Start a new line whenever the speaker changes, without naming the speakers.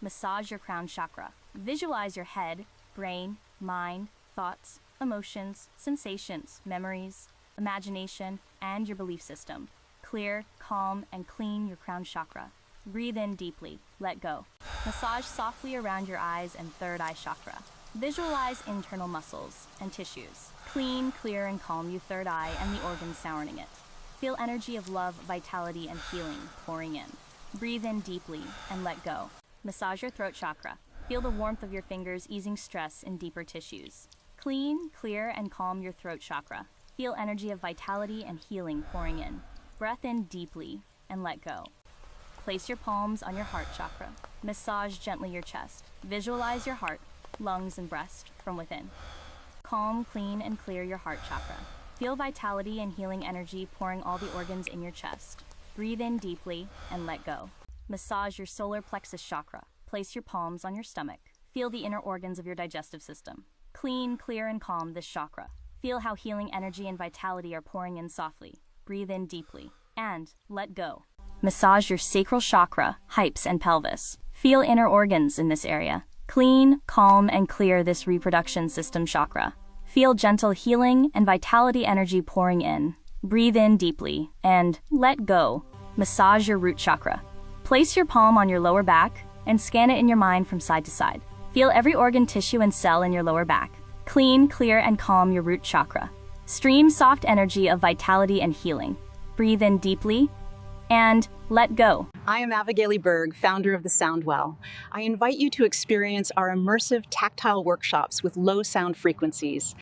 Massage your crown chakra. Visualize your head, brain, mind, thoughts, emotions, sensations, memories, imagination, and your belief system. Clear, calm, and clean your crown chakra. Breathe in deeply. Let go. Massage softly around your eyes and third eye chakra. Visualize internal muscles and tissues. Clean, clear, and calm your third eye and the organs surrounding it. Feel energy of love, vitality, and healing pouring in. Breathe in deeply and let go. Massage your throat chakra. Feel the warmth of your fingers easing stress in deeper tissues. Clean, clear, and calm your throat chakra. Feel energy of vitality and healing pouring in. Breath in deeply and let go. Place your palms on your heart chakra. Massage gently your chest. Visualize your heart, lungs, and breast from within. Calm, clean, and clear your heart chakra. Feel vitality and healing energy pouring all the organs in your chest. Breathe in deeply and let go. Massage your solar plexus chakra. Place your palms on your stomach. Feel the inner organs of your digestive system. Clean, clear, and calm this chakra. Feel how healing energy and vitality are pouring in softly. Breathe in deeply and let go. Massage your sacral chakra, hips, and pelvis. Feel inner organs in this area. Clean, calm, and clear this reproduction system chakra. Feel gentle healing and vitality energy pouring in. Breathe in deeply and let go. Massage your root chakra. Place your palm on your lower back and scan it in your mind from side to side. Feel every organ, tissue, and cell in your lower back. Clean, clear, and calm your root chakra. Stream soft energy of vitality and healing. Breathe in deeply and let go.
I am Abigail Berg, founder of TheSoundWell. I invite you to experience our immersive tactile workshops with low sound frequencies.